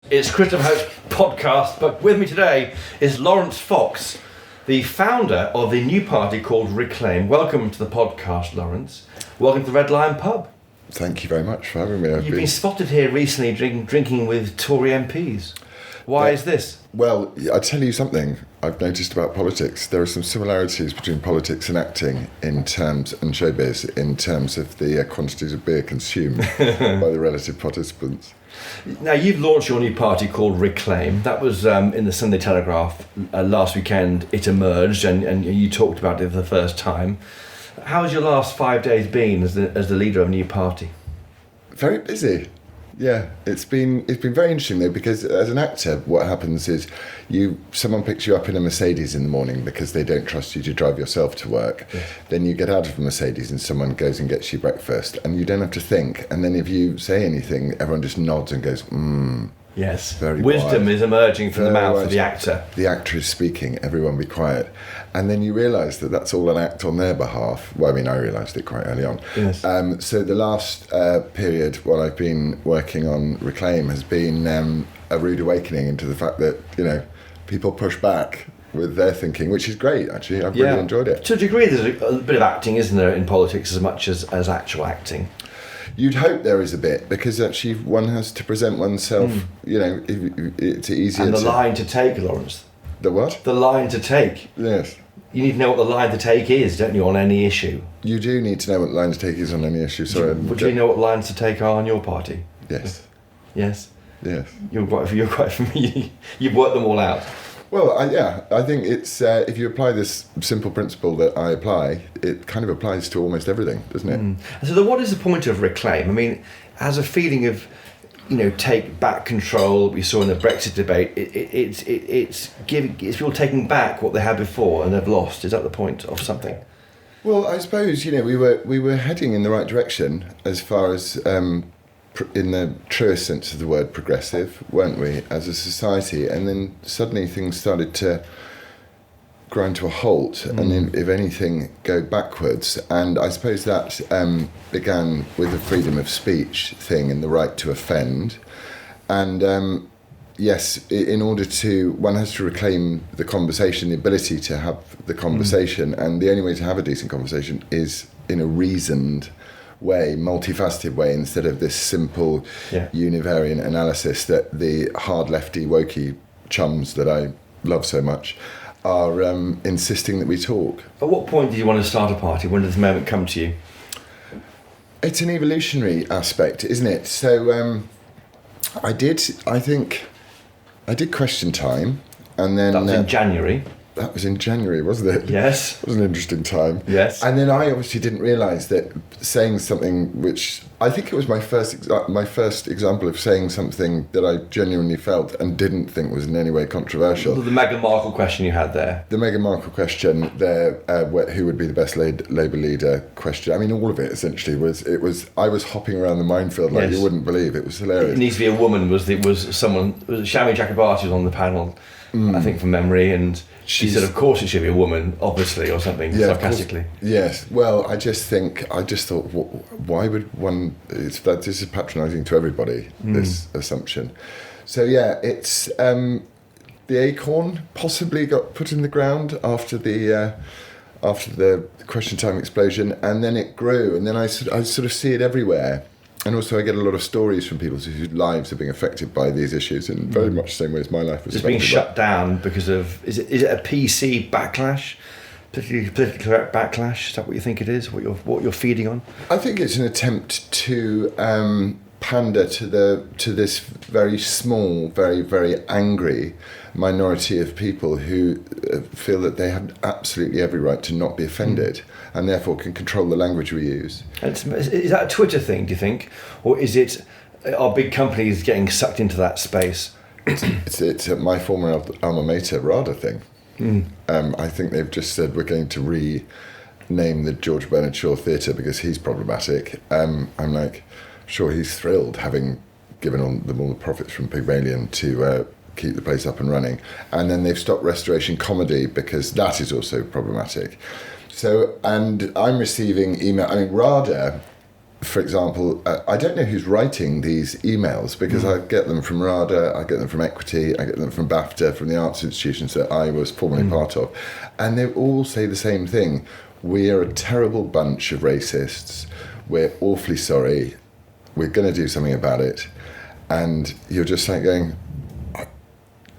It's Christopher Hope's podcast, but with me today is Laurence Fox, the founder of the new party called Reclaim. Welcome to the podcast, Laurence. Welcome to the Red Lion Pub. Thank you very much for having me. You've been spotted here recently drinking with Tory MPs. Why is this? Well, I'll tell you something I've noticed about politics. There are some similarities between politics and acting and showbiz in terms of the quantities of beer consumed by the relative participants. Now, you've launched your new party called Reclaim. That was in the Sunday Telegraph last weekend. It emerged and you talked about it for the first time. How has your last 5 days been as the leader of a new party? Very busy. Yeah, it's been very interesting though, because as an actor, what happens is someone picks you up in a Mercedes in the morning because they don't trust you to drive yourself to work. Yes. Then you get out of the Mercedes and someone goes and gets you breakfast, and you don't have to think. And then if you say anything, everyone just nods and goes, Yes, very wisdom wise. Is emerging from the mouth wise. of the actor. The actor is speaking, everyone be quiet. And then you realise that that's all an act on their behalf. Well, I mean, I realised it quite early on. Yes. So the last period while I've been working on Reclaim has been a rude awakening into the fact that, people push back with their thinking, which is great, actually. I've really enjoyed it. To a degree, there's a bit of acting, isn't there, in politics as much as actual acting? You'd hope there is a bit, because actually one has to present oneself, it's easier And the to... line to take, Laurence. The what? The line to take. Yes. You need to know what the line to take is, don't you, on any issue? You do need to know what the line to take is on any issue. Sorry. Do you know what lines to take are on your party? Yes. Yes? Yes. You're quite familiar. You've worked them all out. Well, I think it's if you apply this simple principle that I apply, it kind of applies to almost everything, doesn't it? So what is the point of Reclaim? I mean, as a feeling of, take back control, we saw in the Brexit debate, it's people taking back what they had before and they've lost. Is that the point of something? Well, I suppose, we were heading in the right direction as far as, in the truest sense of the word, progressive, weren't we, as a society? And then suddenly things started to grind to a halt and then, if anything, go backwards. And I suppose that began with the freedom of speech thing and the right to offend. And yes, in order one has to reclaim the conversation, the ability to have the conversation, and the only way to have a decent conversation is in a reasoned way, multifaceted way, instead of this simple univariant analysis that the hard lefty wokey chums that I love so much are insisting that we talk. At what point did you want to start a party? When did this moment come to you? It's an evolutionary aspect, isn't it? So I did Question Time, and then... That was in January. That was in January, wasn't it? Yes. It was an interesting time. Yes. And then I obviously didn't realise that saying something which... I think it was my first example of saying something that I genuinely felt and didn't think was in any way controversial. The Meghan Markle question you had there. The Meghan Markle question, who would be the best Labour leader question. I mean, all of it essentially I was hopping around the minefield like you wouldn't believe. It was hilarious. It needs to be a woman, Shami Chakrabarti was on the panel, I think from memory, and she said, of course it should be a woman, obviously, or something, sarcastically. Yes. Well, I just thought, why would one... this is patronising to everybody, this assumption. So, it's... the acorn possibly got put in the ground after the Question Time explosion, and then it grew, and then I sort of see it everywhere. And also I get a lot of stories from people whose lives are being affected by these issues in very much the same way as my life was. It's being shut down because of... Is it a PC backlash? Politically correct backlash? Is that what you think it is? What you're feeding on? I think it's an attempt to pander to this very small, very, very angry minority of people who feel that they have absolutely every right to not be offended and therefore can control the language we use. And is that a Twitter thing, do you think? Or are big companies getting sucked into that space? It's my former alma mater, RADA thing. I think they've just said we're going to rename the George Bernard Shaw Theatre because he's problematic. I'm like, sure, he's thrilled, having given them all the profits from Pygmalion to keep the place up and running. And then they've stopped Restoration Comedy because that is also problematic. So, and I'm receiving email. I mean, RADA for example, I don't know who's writing these emails because I get them from RADA, I get them from Equity, I get them from BAFTA, from the arts institutions that I was formerly part of, and they all say the same thing. We are a terrible bunch of racists. We're awfully sorry. We're going to do something about it. And you're just like going,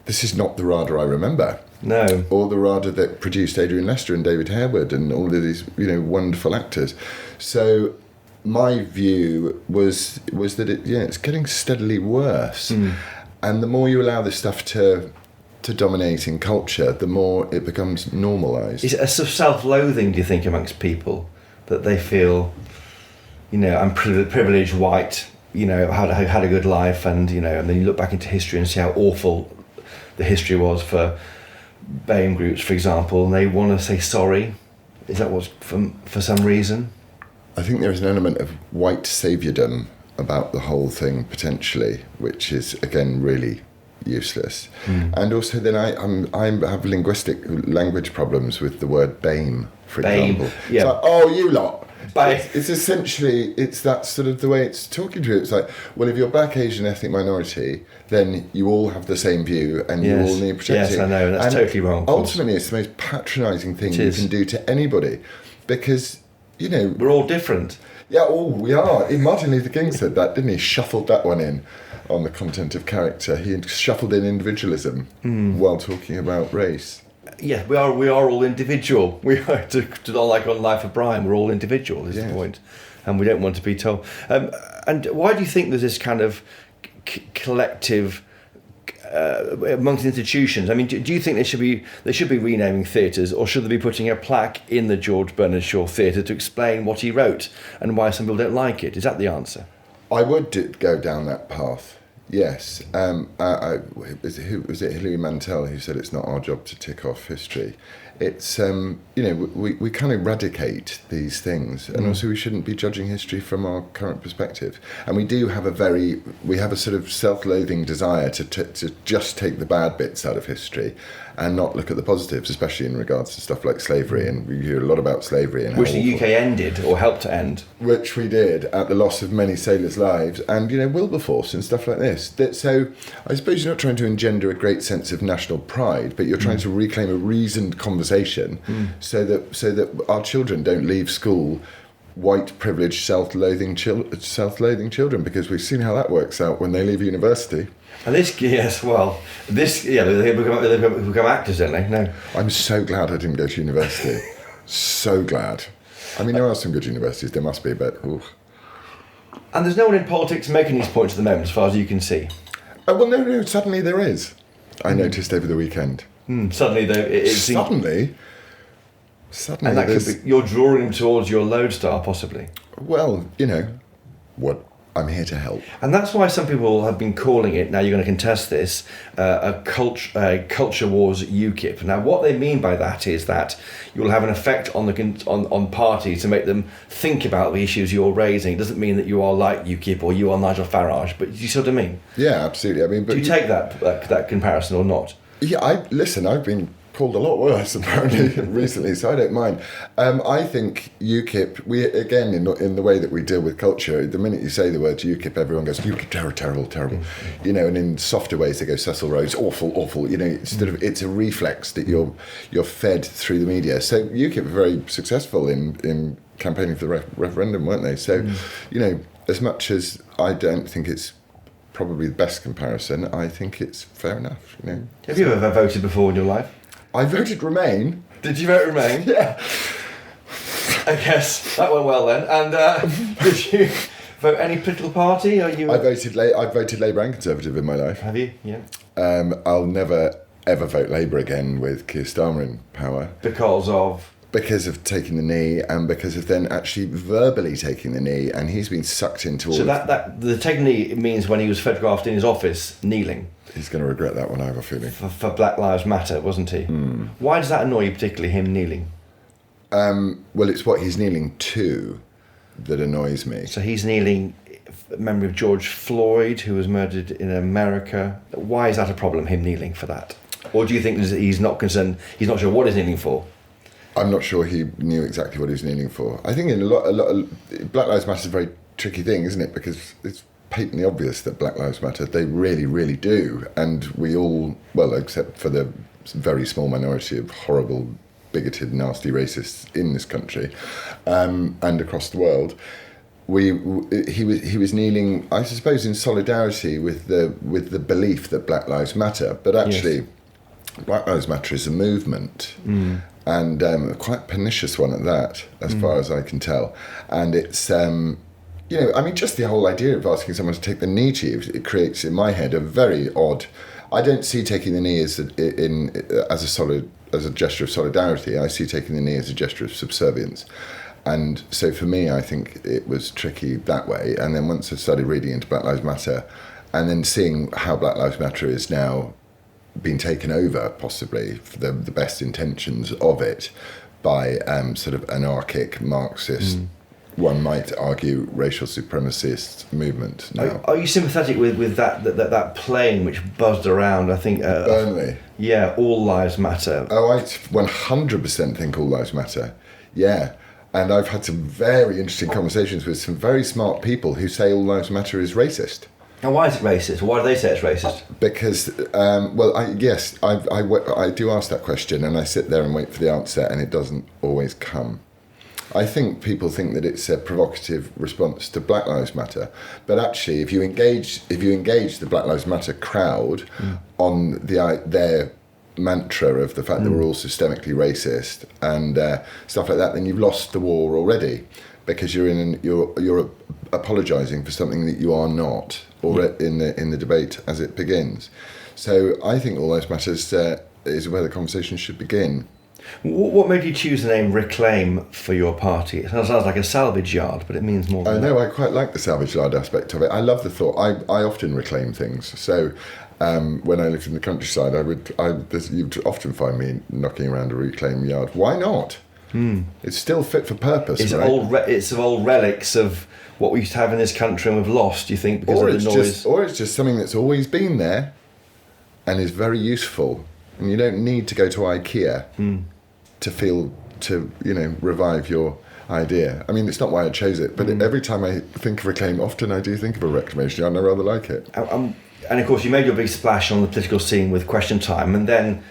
this is not the RADA I remember. No. Or the RADA that produced Adrian Lester and David Harewood and all of these, wonderful actors. So my view was that it's getting steadily worse. And the more you allow this stuff to dominate in culture, the more it becomes normalised. Is it a sort of self-loathing, do you think, amongst people, that they feel, I'm privileged, white, had a good life, and and then you look back into history and see how awful the history was for BAME groups, for example, and they want to say sorry? Is that what's for some reason? I think there is an element of white saviourdom about the whole thing, potentially, which is, again, really useless. And also then I have language problems with the word BAME, for example. Yeah. It's like, oh, you lot. BAME. It's essentially, it's that sort of the way it's talking to you. It's like, well, if you're black, Asian, ethnic minority, then you all have the same view and you all need protecting. Yes, I know, that's totally wrong. Ultimately, it's the most patronising thing you can do to anybody because, we're all different. Yeah, we are. Martin Luther King said that, didn't he? Shuffled that one in on the content of character. He shuffled in individualism while talking about race. Yeah, we are all individual. We are, to like on Life of Brian, we're all individual, is the point. And we don't want to be told. And why do you think there's this kind of collective amongst institutions? I mean, do you think they should be renaming theatres, or should they be putting a plaque in the George Bernard Shaw Theatre to explain what he wrote and why some people don't like it? Is that the answer? I would go down that path. Yes. Was it Hilary Mantel who said it's not our job to tick off history? It's we kind of eradicate these things, and also we shouldn't be judging history from our current perspective. And we do have a sort of self-loathing desire to just take the bad bits out of history and not look at the positives, especially in regards to stuff like slavery. And we hear a lot about slavery and which the UK ended or helped to end, which we did at the loss of many sailors' lives, and Wilberforce and stuff like this. So I suppose you're not trying to engender a great sense of national pride, but you're trying to reclaim a reasoned conversation so that our children don't leave school white privileged self-loathing children, because we've seen how that works out when they leave university. And they become actors, don't they? No. I'm so glad I didn't go to university. So glad. I mean, there are some good universities, there must be, but oof. And there's no one in politics making these points at the moment, as far as you can see. Oh, well, no, suddenly there is. I noticed over the weekend. Suddenly, though, Suddenly, and that could be, you're drawing them towards your lodestar, possibly. Well, what? I'm here to help. And that's why some people have been calling it, now you're going to contest this, a culture wars UKIP. Now, what they mean by that is that you'll have an effect on parties to make them think about the issues you're raising. It doesn't mean that you are like UKIP or you are Nigel Farage, but do you see what I mean? Yeah, absolutely. I mean, but do you take that comparison or not? Yeah, I've been called a lot worse apparently recently, so I don't mind. I think UKIP, we again in the way that we deal with culture, the minute you say the word UKIP, everyone goes UKIP, terrible, and in softer ways they go Cecil Rhodes, awful. It's a reflex that you're fed through the media. So UKIP were very successful in campaigning for the referendum, weren't they? So as much as I don't think it's probably the best comparison, I think it's fair enough. Have you ever voted before in your life? I voted Remain. Did you vote Remain? Yeah. I guess that went well then. And did you vote any political party? Or you? I voted Labour and Conservative in my life. Have you? Yeah. I'll never ever vote Labour again with Keir Starmer in power. Because of taking the knee, and because of then actually verbally taking the knee, and he's been sucked into all. So that the taking the knee means when he was photographed in his office kneeling. He's going to regret that one, I have a feeling. For Black Lives Matter, wasn't he? Why does that annoy you, particularly him kneeling? Well, it's what he's kneeling to that annoys me. So he's kneeling in memory of George Floyd, who was murdered in America. Why is that a problem, him kneeling for that? Or do you think he's not concerned, he's not sure what he's kneeling for? I'm not sure he knew exactly what he was kneeling for. I think in a lot of Black Lives Matter is very tricky thing, isn't it? Because it's patently obvious that Black Lives Matter. They really, really do. And we all, well, except for the very small minority of horrible, bigoted, nasty racists in this country and across the world, he was kneeling, I suppose, in solidarity with the belief that Black Lives Matter. But actually, Black Lives Matter is a movement. And a quite pernicious one at that, as far as I can tell. And it's, just the whole idea of asking someone to take the knee to you, it creates in my head a very odd. I don't see taking the knee as a gesture of solidarity. I see taking the knee as a gesture of subservience. And so for me, I think it was tricky that way. And then once I started reading into Black Lives Matter, and then seeing how Black Lives Matter is now been taken over, possibly for the best intentions of it, by sort of anarchic Marxist, one might argue, racial supremacist movement now. Are you sympathetic with that plane which buzzed around? I think Burnley. Yeah, all lives matter. Oh, I 100% think all lives matter. Yeah. And I've had some very interesting conversations with some very smart people who say all lives matter is racist. And why is it racist? Why do they say it's racist? Because, I do ask that question, and I sit there and wait for the answer, and it doesn't always come. I think people think that it's a provocative response to Black Lives Matter, but actually, if you engage the Black Lives Matter crowd on their mantra of the fact that we're all systemically racist and stuff like that, then you've lost the war already, because you're apologising for something that you are not, or in the debate as it begins. So I think all lives matters is where the conversation should begin. What made you choose the name Reclaim for your party? It sounds like a salvage yard, but it means more than that. I know, I quite like the salvage yard aspect of it. I love the thought. I often reclaim things. So when I lived in the countryside, you'd often find me knocking around a reclaim yard. Why not? It's still fit for purpose, right? It's old relics of what we used to have in this country and we've lost, you think, because of the noise? Or it's just something that's always been there and is very useful. And you don't need to go to IKEA to revive your idea. I mean, it's not why I chose it, but every time I think of Reclaim, often I do think of a reclamation yard, and I rather like it. And of course, you made your big splash on the political scene with Question Time, and then,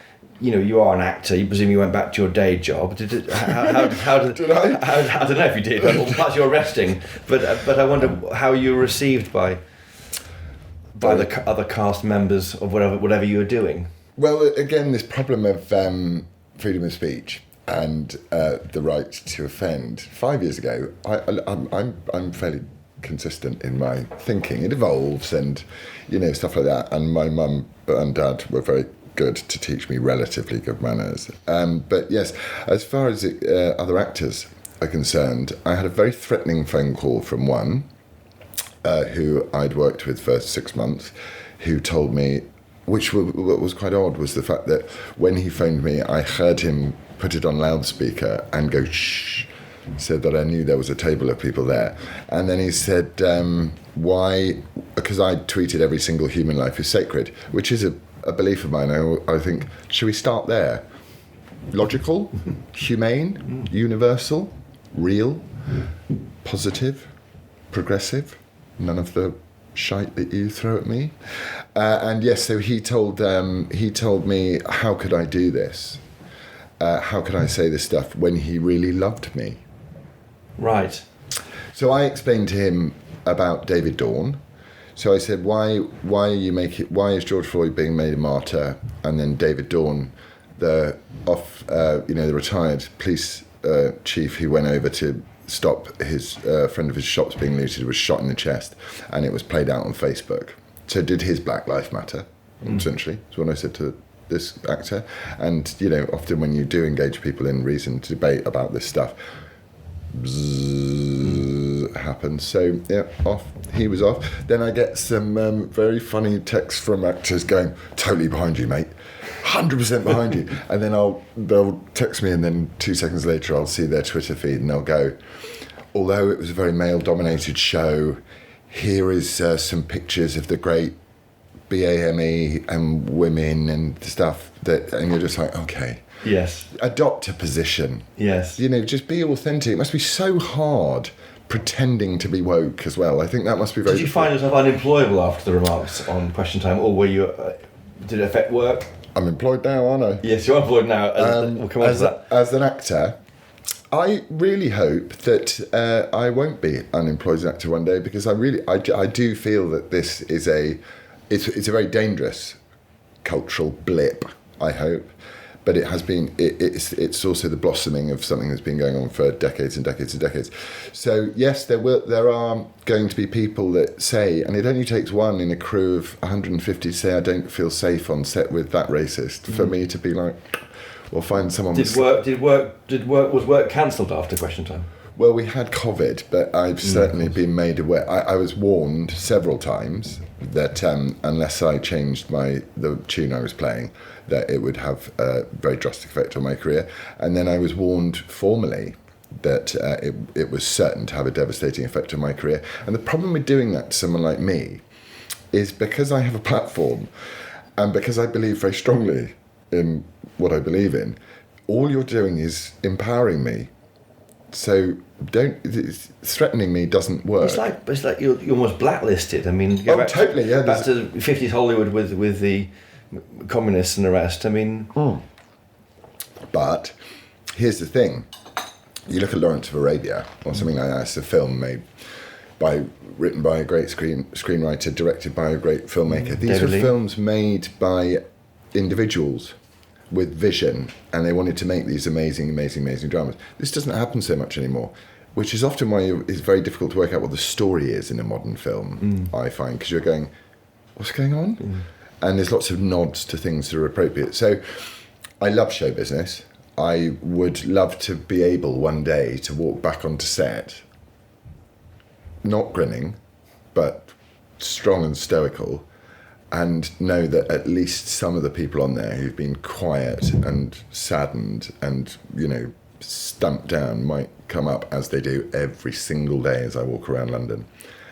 you are an actor. You presume you went back to your day job. How did Did I? I don't know if you did. Or perhaps you're resting. But I wonder how you were received by the other cast members of whatever you were doing. Well, again, this problem of freedom of speech and the right to offend. 5 years ago, I'm fairly consistent in my thinking. It evolves and stuff like that. And my mum and dad were very good to teach me relatively good manners. But yes, as far as other actors are concerned, I had a very threatening phone call from one who I'd worked with for 6 months, who told me, what was quite odd was the fact that when he phoned me, I heard him put it on loudspeaker and go shh, so that I knew there was a table of people there. And then he said, why? Because I tweeted every single human life is sacred, which is a belief of mine. I think, should we start there? Logical, humane, universal, real, positive, progressive, none of the shite that you throw at me. And yes, so he told me, how could I do this? How could I say this stuff when he really loved me? Right. So I explained to him about David Dawn. So I said, why is George Floyd being made a martyr, and then David Dawn, the retired police chief who went over to stop his friend of his shops being looted, was shot in the chest, and it was played out on Facebook. So did his Black Life matter? Essentially, is what I said to this actor. And often when you do engage people in reasoned debate about this stuff, happens. So yeah, off. He was off. Then I get some very funny texts from actors going, totally behind you, mate. 100% behind you. And then they'll text me, and then 2 seconds later I'll see their Twitter feed, and they'll go, although it was a very male-dominated show, here is some pictures of the great BAME and women and stuff and you're just like, okay. Yes. Adopt a position. Yes. Just be authentic. It must be so hard pretending to be woke as well. I think that must be very... Did you find yourself unemployable after the remarks on Question Time, or were you? Did it affect work? I'm employed now, aren't I? Yes, you're employed now. We'll come on to that. As an actor, I really hope that I won't be unemployed as an actor one day, because I do feel that this is it's a very dangerous cultural blip, I hope. But it has been, it's also the blossoming of something that's been going on for decades and decades and decades. So yes, there are going to be people that say, and it only takes one in a crew of 150 to say, I don't feel safe on set with that racist, for me to be like, well, find someone. Was work cancelled after Question Time? Well, we had COVID, but I've certainly been made aware. I was warned several times that unless I changed the tune I was playing, that it would have a very drastic effect on my career. And then I was warned formally that it was certain to have a devastating effect on my career. And the problem with doing that to someone like me is, because I have a platform and because I believe very strongly in what I believe in, all you're doing is empowering me. So threatening me doesn't work. It's like you're almost blacklisted. I mean, totally, yeah. Back to 50s Hollywood with the communists and the rest. I mean, But here's the thing: you look at Lawrence of Arabia or something like that. It's a film written by a great screenwriter, directed by a great filmmaker. These were films made by individuals with vision, and they wanted to make these amazing dramas. This doesn't happen so much anymore, which is often why it's very difficult to work out what the story is in a modern film, I find, because you're going, what's going on? And there's lots of nods to things that are appropriate. So I love show business. I would love to be able one day to walk back onto set, not grinning, but strong and stoical, and know that at least some of the people on there who've been quiet and saddened and, stumped down might come up, as they do every single day as I walk around London,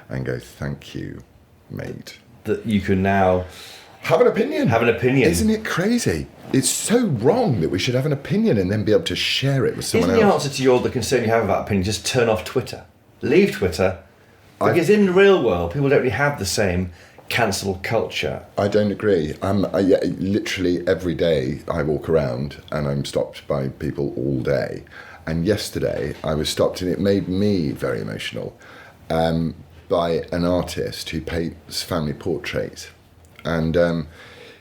and go, thank you, mate. That you can now have an opinion. Isn't it crazy? It's so wrong that we should have an opinion and then be able to share it with someone else. Isn't the answer to the concern you have about opinion, just turn off Twitter? Leave Twitter. Because in the real world, people don't really have the same cancel culture. I don't agree. Literally every day I walk around and I'm stopped by people all day. And yesterday I was stopped, and it made me very emotional, by an artist who paints family portraits. And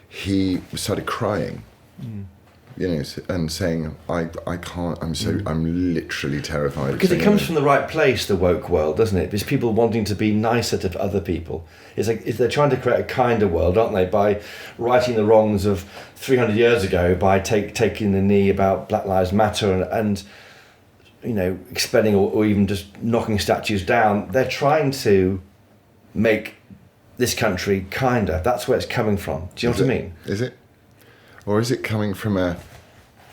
he started crying, and saying, I can't, I'm literally terrified. Because it comes from the right place, the woke world, doesn't it? It's people wanting to be nicer to other people. It's like they're trying to create a kinder world, aren't they? By righting the wrongs of 300 years ago, by taking the knee about Black Lives Matter and expelling or even just knocking statues down. They're trying to make this country kinder. That's where it's coming from. Do you know what I mean? Is it? Or is it coming from a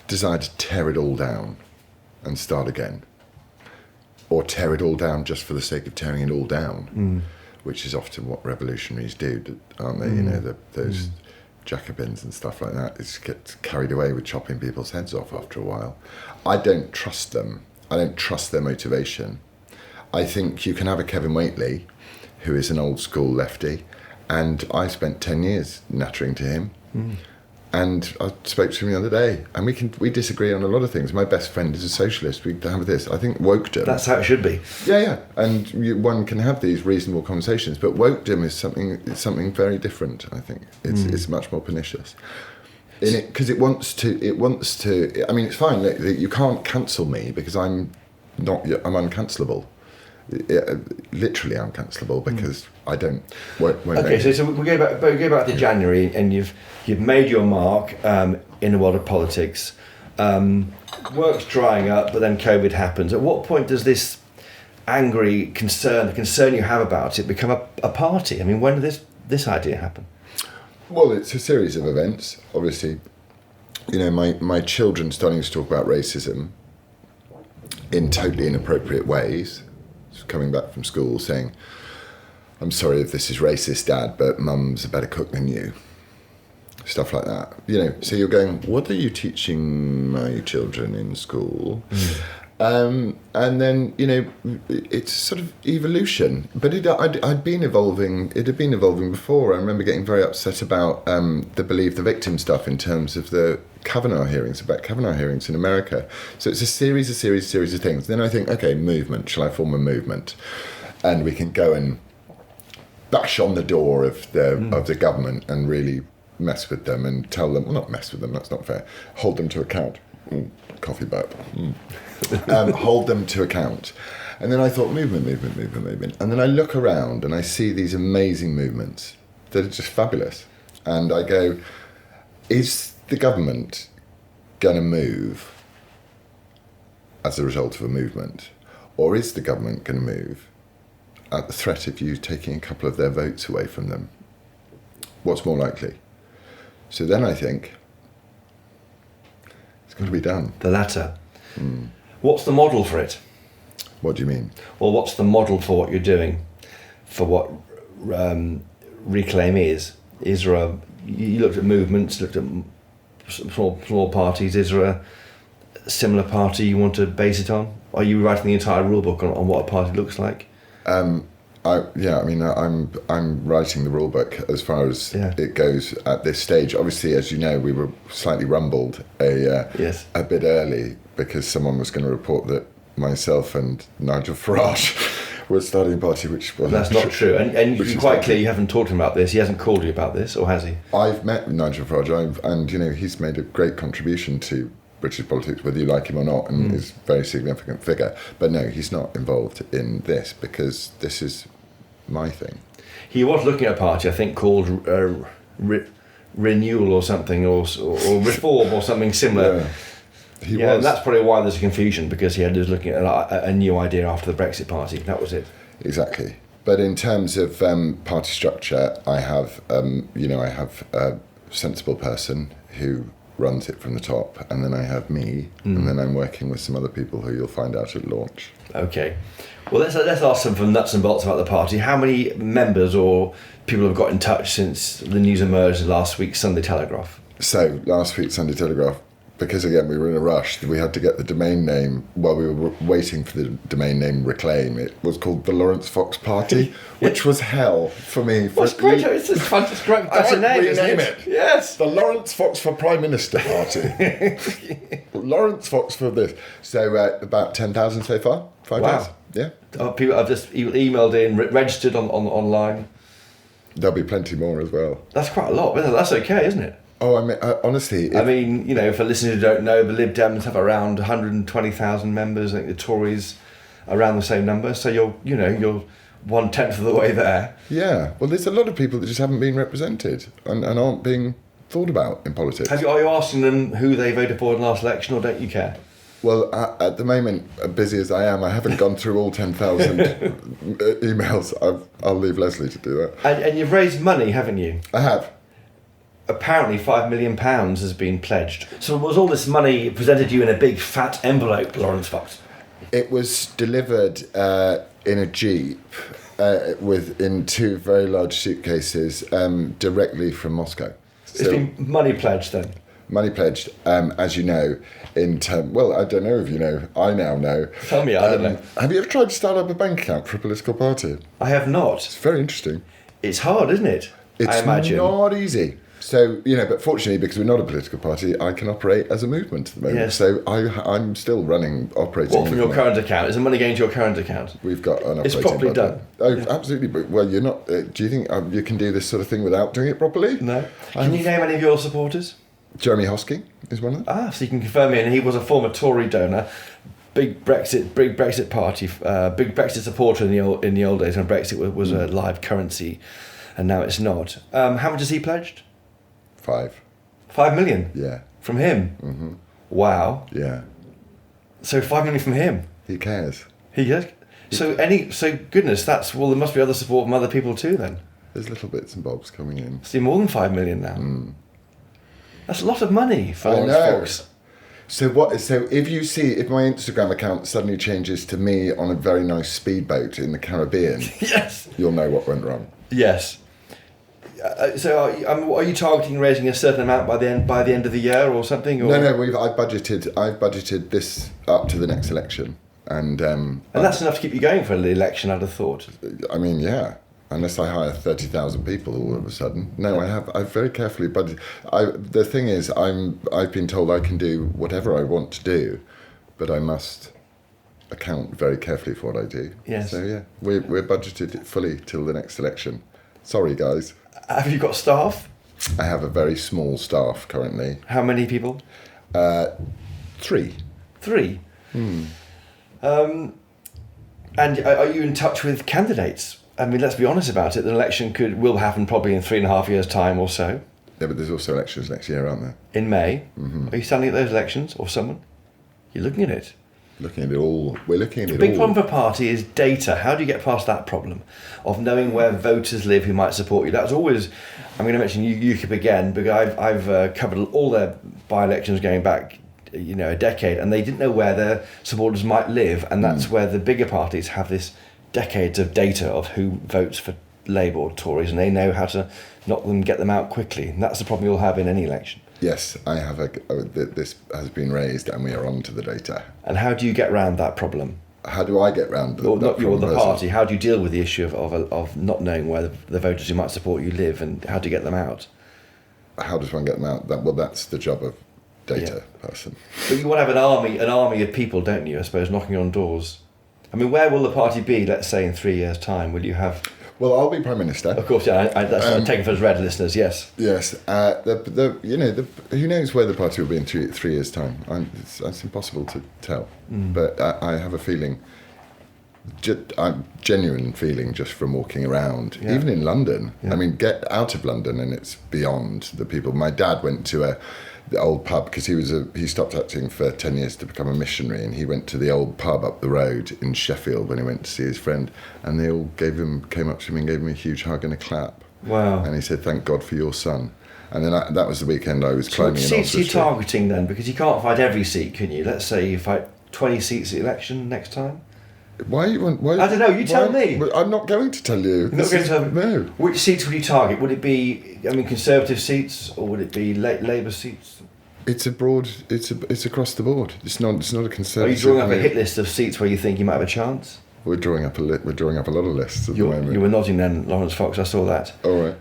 desire to tear it all down and start again? Or tear it all down just for the sake of tearing it all down, which is often what revolutionaries do, aren't they? Those Jacobins and stuff like that. It gets carried away with chopping people's heads off after a while. I don't trust them. I don't trust their motivation. I think you can have a Kevin Whately, who is an old school lefty, and I spent 10 years nattering to him. And I spoke to him the other day, and we disagree on a lot of things. My best friend is a socialist. We have this. I think wokedom. That's how it should be. Yeah. And one can have these reasonable conversations, but wokedom is something very different. I think it's much more pernicious. Because it wants to. I mean, it's fine. You can't cancel me because I'm uncancelable. Literally uncancelable because I don't. Okay, so we go back to January, and you've made your mark in the world of politics. Work's drying up, but then COVID happens. At what point does this angry concern, the concern you have about it, become a party? I mean, when did this idea happen? Well, it's a series of events. Obviously, my children starting to talk about racism in totally inappropriate ways. Coming back from school saying, I'm sorry if this is racist, Dad, but Mum's a better cook than you. Stuff like that. So you're going, what are you teaching my children in school? And then, it's sort of evolution. But I'd been evolving. It had been evolving before. I remember getting very upset about the Believe the Victim stuff in terms of the Kavanaugh hearings in America. So it's a series of things. Then I think, okay, movement. Shall I form a movement? And we can go and bash on the door of the government and really mess with them and tell them, well, not mess with them, that's not fair, hold them to account. Coffee burp. Hold them to account. And then I thought, movement. And then I look around and I see these amazing movements that are just fabulous. And I go, is the government going to move as a result of a movement? Or is the government going to move at the threat of you taking a couple of their votes away from them? What's more likely? So then I think, it's going to be done. The latter. What's the model for it? What do you mean? Well, what's the model for what you're doing? For what Reclaim is? Is there a... You looked at movements, looked at small parties. Is there a similar party you want to base it on? Are you writing the entire rule book on what a party looks like? I'm writing the rule book as far as it goes at this stage. Obviously, as you know, we were slightly rumbled a bit early because someone was going to report that myself and Nigel Farage were starting a party, which wasn't. That's not true. And you're quite clear you haven't talked to him about this. He hasn't called you about this, or has he? I've met Nigel Farage, and he's made a great contribution to British politics, whether you like him or not, and is a very significant figure. But no, he's not involved in this because this is my thing. He was looking at a party, I think, called Renewal or something, or Reform or something similar. He was. And that's probably why there's a confusion, because he was looking at a new idea after the Brexit Party. That was it. Exactly. But in terms of party structure, I have a sensible person who runs it from the top, and then I have me, and then I'm working with some other people who you'll find out at launch. Okay. Well, let's ask some from nuts and bolts about the party. How many members or people have got in touch since the news emerged last week's Sunday Telegraph? So last week's Sunday Telegraph, because again we were in a rush, we had to get the domain name while we were waiting for the domain name Reclaim. It was called the Laurence Fox Party, which was hell for me. What's great? It's just fun to describe better name, isn't it? Yes. The Laurence Fox for Prime Minister Party. Laurence Fox for this. So about 10,000 so far. 5 days. Yeah. People have just emailed in, registered online. There'll be plenty more as well. That's quite a lot, but that's okay, isn't it? Oh, I mean, honestly... for listeners who don't know, the Lib Dems have around 120,000 members. I think the Tories around the same number. So you're 1/10 of the way there. Yeah. Well, there's a lot of people that just haven't been represented and aren't being thought about in politics. Are you asking them who they voted for in the last election, or don't you care? Well, at the moment, busy as I am, I haven't gone through all 10,000 emails. I'll leave Leslie to do that. And you've raised money, haven't you? I have. Apparently £5 million has been pledged. So was all this money presented to you in a big fat envelope, Laurence Fox? It was delivered in a Jeep in 2 very large suitcases directly from Moscow. It's been money pledged then? Money pledged, as you know, I don't know if you know, I now know. Tell me, I don't know. Have you ever tried to start up a bank account for a political party? I have not. It's very interesting. It's hard, isn't it? I imagine. Not easy. So, but fortunately, because we're not a political party, I can operate as a movement at the moment. Yes. So I'm still operating. What, from your current account? Is the money going to your current account? We've got an operating It's properly budget. done. Oh, yeah. Absolutely. But, well, you're not... do you think you can do this sort of thing without doing it properly? No. Can you name any of your supporters? Jeremy Hosking is one of them. So you can confirm me, and he was a former Tory donor, big Brexit party, big Brexit supporter in the old days when Brexit was a live currency, and now it's not. How much has he pledged? 5 million? Yeah. From him? Mm-hmm. Wow. Yeah. So 5 million from him? He cares. He does? So goodness, there must be other support from other people too then? There's little bits and bobs coming in. See, more than 5 million now. That's a lot of money for Laurence Fox. So if my Instagram account suddenly changes to me on a very nice speedboat in the Caribbean, yes, you'll know what went wrong. Yes. Are you targeting raising a certain amount by the end of the year or something? Or? No. I've budgeted this up to the next election, and that's enough to keep you going for the election, I'd have thought. I mean, yeah. Unless I hire 30,000 people all of a sudden. No, I've very carefully budgeted. The thing is, I've been told I can do whatever I want to do, but I must account very carefully for what I do. Yes. So yeah, we're budgeted fully till the next election. Sorry, guys. Have you got staff? I have a very small staff currently. How many people? 3. 3. And are you in touch with candidates? I mean, let's be honest about it. The election will happen probably in 3.5 years' time or so. Yeah, but there's also elections next year, aren't there? In May. Mm-hmm. Are you standing at those elections or someone? You're looking at it. Looking at it all. We're looking at it all. The big problem for a party is data. How do you get past that problem of knowing where voters live who might support you? That's always. I'm going to mention UKIP again because I've covered all their by-elections going back, a decade, and they didn't know where their supporters might live, and that's where the bigger parties have this decades of data of who votes for Labour or Tories, and they know how to get them out quickly. And that's the problem you'll have in any election. Yes, I have. This has been raised, and we are on to the data. And how do you get round that problem? How do I get round that not you or problem? the party. How do you deal with the issue of not knowing where the voters who might support you live, and how do you get them out? How does one get them out? That's the job of data person. But you want to have an army of people, don't you? I suppose knocking on doors. I mean, where will the party be? Let's say in 3 years' time, will you have? Well, I'll be Prime Minister. Of course, yeah. That's taken for as read listeners. Yes. Yes. Who knows where the party will be in 3 years' time? It's impossible to tell. But I have a feeling, genuine feeling, just from walking around, even in London. Yeah. I mean, get out of London and it's beyond the people. My dad went to the old pub because he stopped acting for 10 years to become a missionary, and he went to the old pub up the road in Sheffield when he went to see his friend, and they all came up to him and gave him a huge hug and a clap. Wow. And he said, "Thank God for your son." And then that was the weekend I was climbing in. What seats are you targeting then? Because you can't fight every seat, can you? Let's say you fight 20 seats at the election next time. Why? I don't know. You tell me. I'm not going to tell you. You're not going to tell me? No. Which seats would you target? Would it be, Conservative seats, or would it be Labour seats? It's it's across the board. It's not a Conservative. Are you drawing up a hit list of seats where you think you might have a chance? We're drawing up a lot of lists at the moment. You were nodding then, Laurence Fox. I saw that. All right.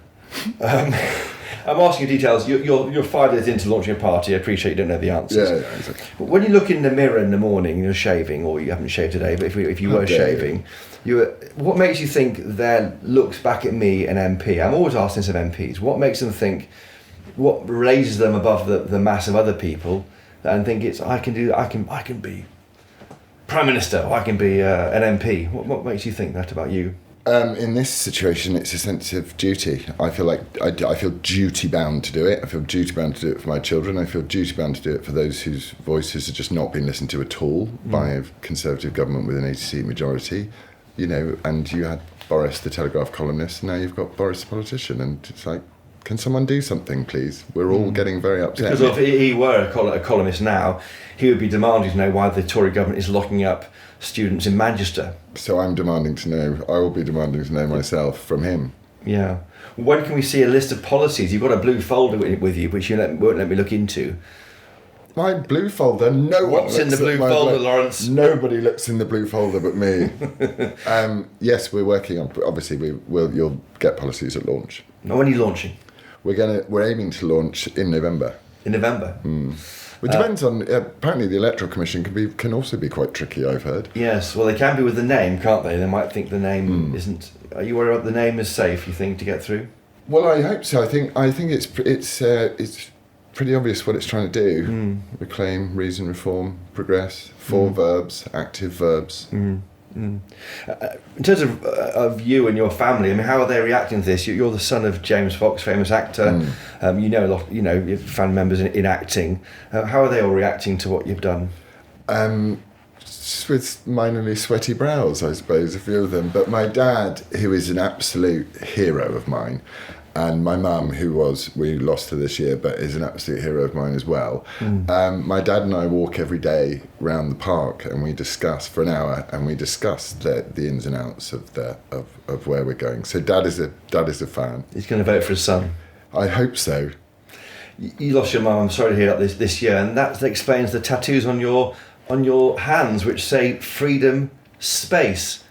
I'm asking you details. You're 5 days into launching a party. I appreciate you don't know the answers. Yeah, exactly. But when you look in the mirror in the morning, you're shaving, or you haven't shaved today, but if you were shaving, what makes you think that looks back at me, an MP? I'm always asking this of MPs. What makes them think? What raises them above the mass of other people, and think I can be Prime Minister, or I can be an MP? What makes you think that about you? In this situation, it's a sense of duty. I feel like I feel duty bound to do it. I feel duty bound to do it for my children. I feel duty bound to do it for those whose voices have just not been listened to at all by a Conservative government with an 80-seat majority. And you had Boris, the Telegraph columnist, and now you've got Boris, the politician, and it's like, can someone do something, please? We're all getting very upset. Because if he were a columnist now, he would be demanding to know why the Tory government is locking up students in Manchester. So I'm demanding to know. I will be demanding to know myself from him. Yeah. When can we see a list of policies? You've got a blue folder with you, which you won't let me look into. My blue folder? What's in the blue folder, Laurence? Nobody looks in the blue folder but me. Yes, we're working on. Obviously, you'll get policies at launch. Now, when are you launching? We're aiming to launch in November. In November. It depends on. Apparently, the Electoral Commission can also be quite tricky. I've heard. Yes, well, they can be with the name, can't they? They might think the name isn't. Are you worried about the name is safe? You think to get through? Well, I hope so. I think it's pretty obvious what it's trying to do. Reclaim, reason, reform, progress. 4 verbs, active verbs. In terms of you and your family, I mean, how are they reacting to this? You're the son of James Fox, famous actor. You know a lot. Your family members in acting. How are they all reacting to what you've done? With minorly sweaty brows, I suppose, a few of them. But my dad, who is an absolute hero of mine, And my mum, we lost her this year, but is an absolute hero of mine as well. My dad and I walk every day round the park, and we discuss for an hour, and we discuss the ins and outs of where we're going. So dad is a fan. He's going to vote for his son. I hope so. You lost your mum. I'm sorry to hear that this year, and that explains the tattoos on your hands, which say freedom, space.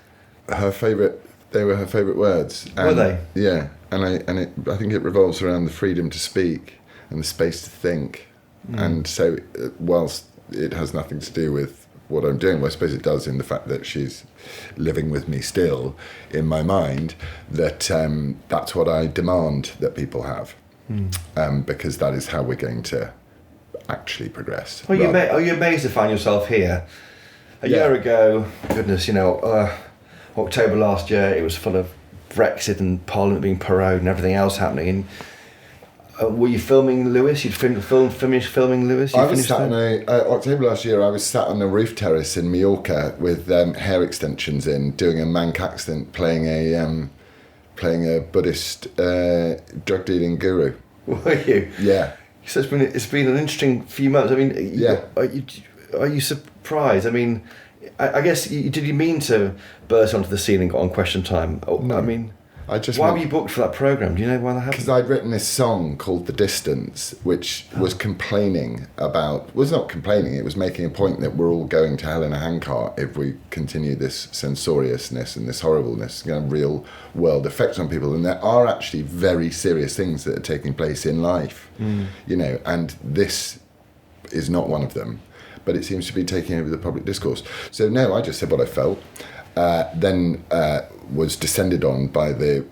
They were her favourite words. And, were they? Yeah, and I think it revolves around the freedom to speak and the space to think. And so, whilst it has nothing to do with what I'm doing, well, I suppose it does in the fact that she's living with me still in my mind, that's what I demand that people have, because that is how we're going to actually progress. Are you amazed to find yourself here? A year ago, goodness, October last year, it was full of Brexit and Parliament being prorogued and everything else happening. And were you filming Lewis? You'd finished filming Lewis? I was sat on October last year, I was sat on a roof terrace in Mallorca with hair extensions in, doing a Manc accent, playing a Buddhist drug dealing guru. Were you? Yeah. So it's been an interesting few months. I mean, yeah. Are you surprised? I mean, I guess did you mean to burst onto the scene and got on Question Time? No. I mean, why were you booked for that programme? Do you know why that happened? Because I'd written this song called The Distance, which was was not complaining, it was making a point that we're all going to hell in a handcart if we continue this censoriousness and this horribleness, real world effects on people. And there are actually very serious things that are taking place in life, and this is not one of them. But it seems to be taking over the public discourse. So no, I just said what I felt. Then was descended on by the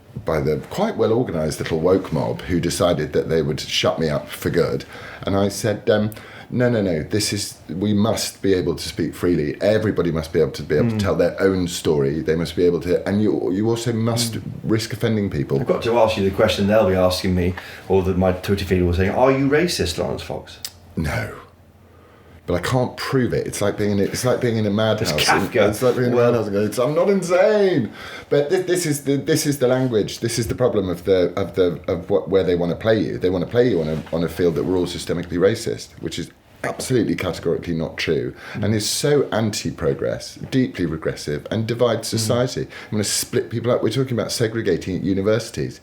quite well organised little woke mob who decided that they would shut me up for good. And I said, no. We must be able to speak freely. Everybody must be able to tell their own story. They must be able to, and you also must risk offending people. I've got to ask you the question they'll be asking me, or that my Twitter feed will saying, "Are you racist, Laurence Fox?" No. But I can't prove it. It's like being in a madhouse. It's Kafka. It's like being in a madhouse and going, I'm not insane. But this is the language. This is the problem of where they want to play you. They want to play you on a field that we're all systemically racist, which is absolutely categorically not true, and is so anti-progress, deeply regressive, and divides society. I'm going to split people up. We're talking about segregating at universities.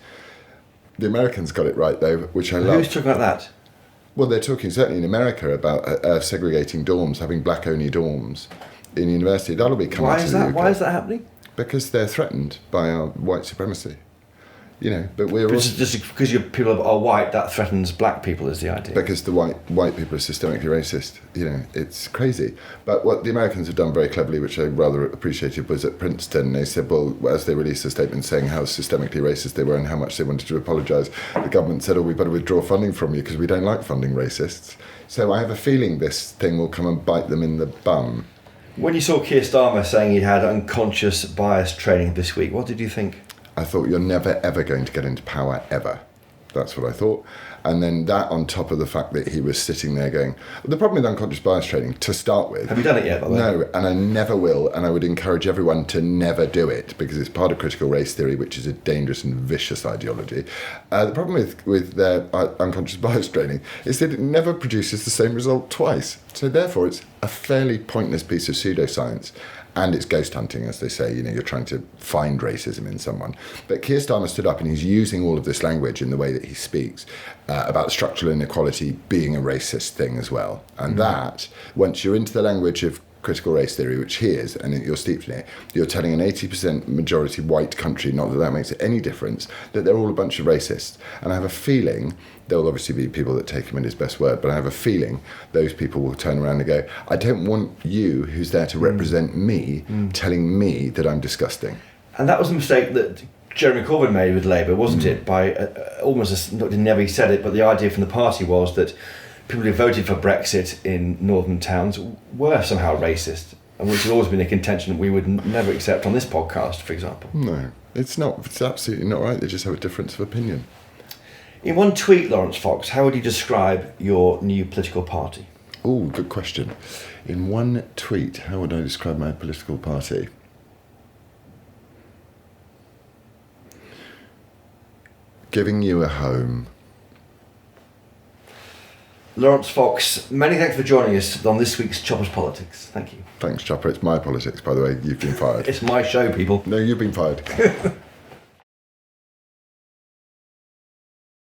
The Americans got it right though, which I love. Who's talking about that? Well, they're talking certainly in America about segregating dorms, having black-only dorms in university. That'll be coming to the UK. Why is that happening? Because they're threatened by our white supremacy. But we're just because your people are white, that threatens black people, is the idea. Because the white people are systemically racist. It's crazy. But what the Americans have done very cleverly, which I rather appreciated, was at Princeton, they said, well, as they released a statement saying how systemically racist they were and how much they wanted to apologise, the government said, we better withdraw funding from you because we don't like funding racists. So I have a feeling this thing will come and bite them in the bum. When you saw Keir Starmer saying he had unconscious bias training this week, what did you think? I thought, you're never, ever going to get into power, ever. That's what I thought. And then that on top of the fact that he was sitting there going... The problem with unconscious bias training, to start with... Have you done it yet, by the way? No, and I never will, and I would encourage everyone to never do it, because it's part of critical race theory, which is a dangerous and vicious ideology. The problem with unconscious bias training is that it never produces the same result twice. So therefore, it's a fairly pointless piece of pseudoscience. And it's ghost hunting, as they say. You're trying to find racism in someone. But Keir Starmer stood up and he's using all of this language in the way that he speaks about structural inequality being a racist thing as well. And that, once you're into the language of critical race theory, which he is, and you're steeped in it, you're telling an 80% majority white country, not that makes any difference, that they're all a bunch of racists. And I have a feeling, there'll obviously be people that take him at his best word, but I have a feeling those people will turn around and go, I don't want you, who's there to represent me, telling me that I'm disgusting. And that was a mistake that Jeremy Corbyn made with Labour, wasn't it? By never he said it, but the idea from the party was that people who voted for Brexit in northern towns were somehow racist, and which has always been a contention that we would never accept on this podcast, for example. No, it's not. It's absolutely not right. They just have a difference of opinion. In one tweet, Laurence Fox, how would you describe your new political party? Oh, good question. In one tweet, how would I describe my political party? giving you a home. Laurence Fox, many thanks for joining us on this week's Chopper's Politics. Thank you. Thanks, Chopper. It's my politics, by the way. You've been fired. It's my show, people. No, you've been fired.